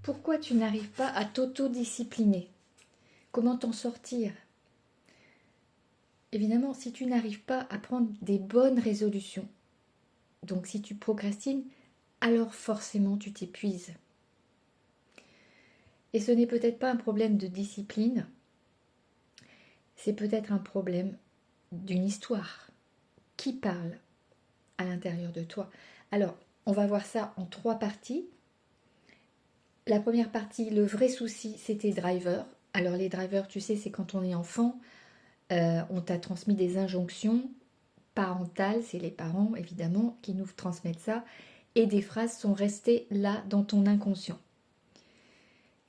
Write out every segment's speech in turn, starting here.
Pourquoi tu n'arrives pas à t'autodiscipliner? Comment t'en sortir? Évidemment, si tu n'arrives pas à prendre des bonnes résolutions, donc si tu procrastines, alors forcément tu t'épuises. Et ce n'est peut-être pas un problème de discipline, c'est peut-être un problème d'une histoire qui parle à l'intérieur de toi. Alors, on va voir ça en 3 parties. La première partie, le vrai souci, c'était driver. Alors les drivers, tu sais, c'est quand on est enfant, on t'a transmis des injonctions parentales, c'est les parents évidemment qui nous transmettent ça, et des phrases sont restées là dans ton inconscient.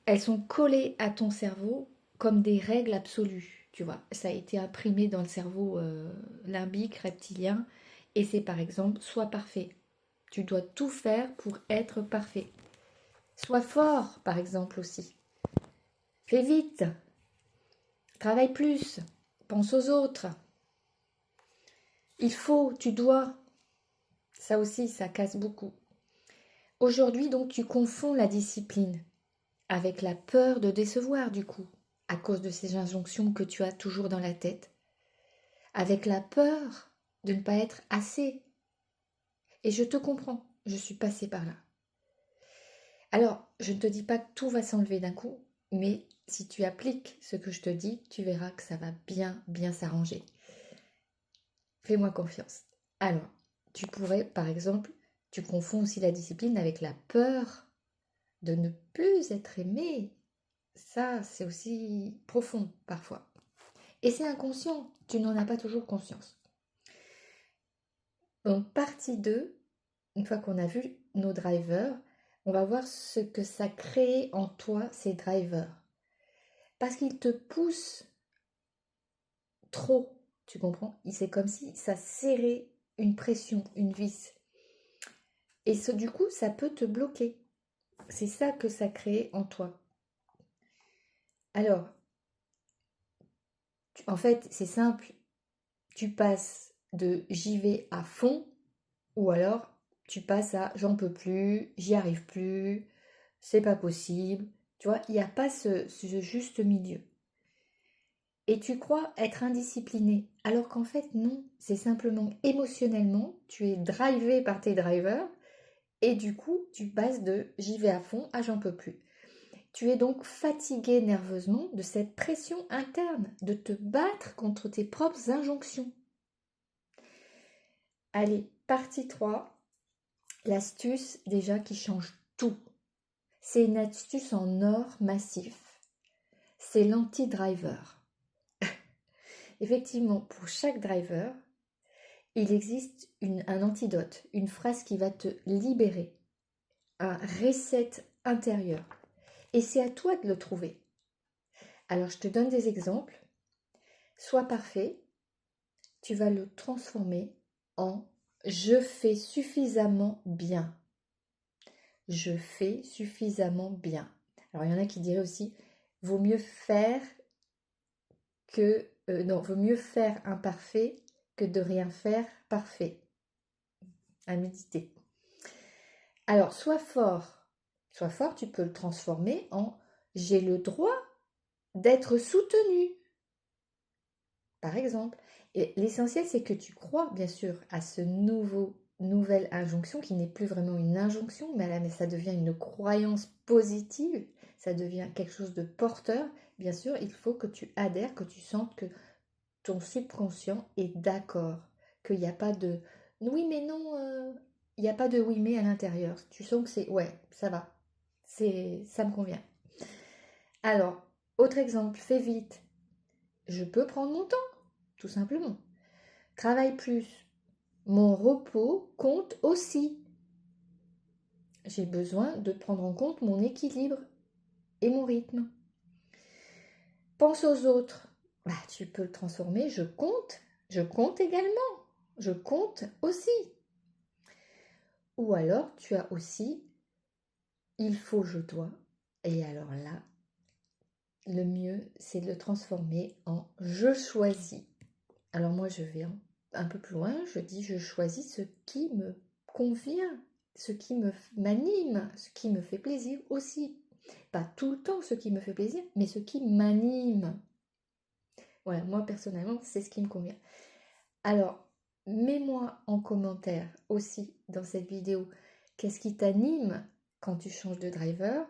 Elles sont collées à ton cerveau comme des règles absolues, tu vois. Ça a été imprimé dans le cerveau limbique, reptilien, et c'est par exemple, sois parfait. Tu dois tout faire pour être parfait. Sois fort, par exemple aussi. Fais vite. Travaille plus. Pense aux autres. Il faut, tu dois. Ça aussi, ça casse beaucoup. Aujourd'hui, donc, tu confonds la discipline avec la peur de décevoir, du coup, à cause de ces injonctions que tu as toujours dans la tête, avec la peur de ne pas être assez. Et je te comprends, je suis passée par là. Alors, je ne te dis pas que tout va s'enlever d'un coup, mais si tu appliques ce que je te dis, tu verras que ça va bien, bien s'arranger. Fais-moi confiance. Alors, tu pourrais, par exemple, tu confonds aussi la discipline avec la peur de ne plus être aimé. Ça, c'est aussi profond parfois. Et c'est inconscient, tu n'en as pas toujours conscience. Donc, partie 2, une fois qu'on a vu nos drivers, on va voir ce que ça crée en toi, ces drivers. Parce qu'ils te poussent trop, tu comprends? C'est comme si ça serrait une pression, une vis. Et du coup, ça peut te bloquer. C'est ça que ça crée en toi. Alors, en fait, c'est simple. Tu passes de j'y vais à fond ou alors tu passes à j'en peux plus, j'y arrive plus, c'est pas possible. Tu vois, il n'y a pas ce juste milieu. Et tu crois être indiscipliné, alors qu'en fait non, c'est simplement émotionnellement, tu es drivé par tes drivers et du coup tu passes de j'y vais à fond à j'en peux plus. Tu es donc fatigué nerveusement de cette pression interne, de te battre contre tes propres injonctions. Allez, partie 3, l'astuce déjà qui change tout. C'est une astuce en or massif. C'est l'anti-driver. Effectivement, pour chaque driver, il existe un antidote, une phrase qui va te libérer, un reset intérieur. Et c'est à toi de le trouver. Alors, je te donne des exemples. Sois parfait, tu vas le transformer en je fais suffisamment bien. Je fais suffisamment bien. Alors, il y en a qui diraient aussi, vaut mieux faire vaut mieux faire imparfait que de rien faire parfait. À méditer. Alors, sois fort, tu peux le transformer en j'ai le droit d'être soutenu, par exemple. Et l'essentiel, c'est que tu crois, bien sûr, à ce nouvelle injonction qui n'est plus vraiment une injonction, mais ça devient une croyance positive, ça devient quelque chose de porteur. Bien sûr, il faut que tu adhères, que tu sentes que ton subconscient est d'accord, qu'il n'y a pas de oui mais non, il n'y a pas de oui mais à l'intérieur. Tu sens que c'est ouais, ça va, ça me convient. Alors, autre exemple, fais vite. Je peux prendre mon temps, tout simplement. Travaille plus. Mon repos compte aussi. J'ai besoin de prendre en compte mon équilibre et mon rythme. Pense aux autres. Bah, tu peux le transformer, je compte également. Je compte aussi. Ou alors, tu as aussi il faut, je dois. Et alors là, le mieux, c'est de le transformer en je choisis. Alors moi, je vais un peu plus loin. Je dis je choisis ce qui me convient, ce qui m'anime, ce qui me fait plaisir aussi. Pas tout le temps ce qui me fait plaisir, mais ce qui m'anime. Voilà, moi personnellement, c'est ce qui me convient. Alors, mets-moi en commentaire aussi dans cette vidéo, qu'est-ce qui t'anime quand tu changes de driver?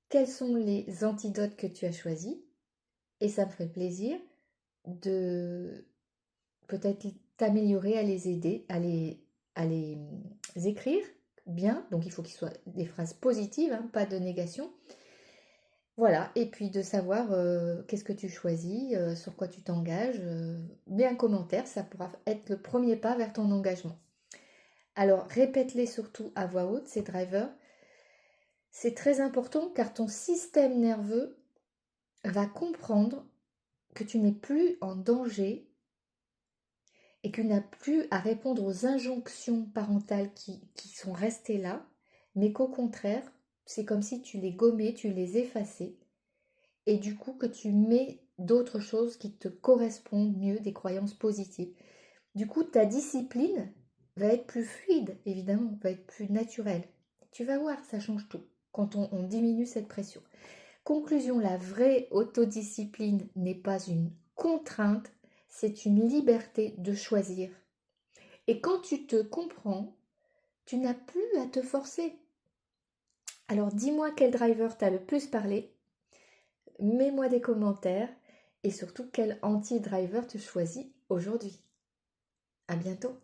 Quels sont les antidotes que tu as choisis? Et ça me ferait plaisir de peut-être t'améliorer, à les aider, à les écrire bien. Donc il faut qu'ils soient des phrases positives, hein, pas de négation. Voilà, et puis de savoir qu'est-ce que tu choisis, sur quoi tu t'engages. Mets un commentaire, ça pourra être le premier pas vers ton engagement. Alors répète-les surtout à voix haute, ces drivers. C'est très important car ton système nerveux va comprendre que tu n'es plus en danger et que tu n'as plus à répondre aux injonctions parentales qui sont restées là, mais qu'au contraire, c'est comme si tu les gommais, tu les effaçais, et du coup que tu mets d'autres choses qui te correspondent mieux, des croyances positives. Du coup, ta discipline va être plus fluide, évidemment, va être plus naturelle. Tu vas voir, ça change tout quand on diminue cette pression. Conclusion, la vraie autodiscipline n'est pas une contrainte, c'est une liberté de choisir. Et quand tu te comprends, tu n'as plus à te forcer. Alors dis-moi quel driver t'a le plus parlé, mets-moi des commentaires et surtout quel anti-driver tu choisis aujourd'hui. À bientôt.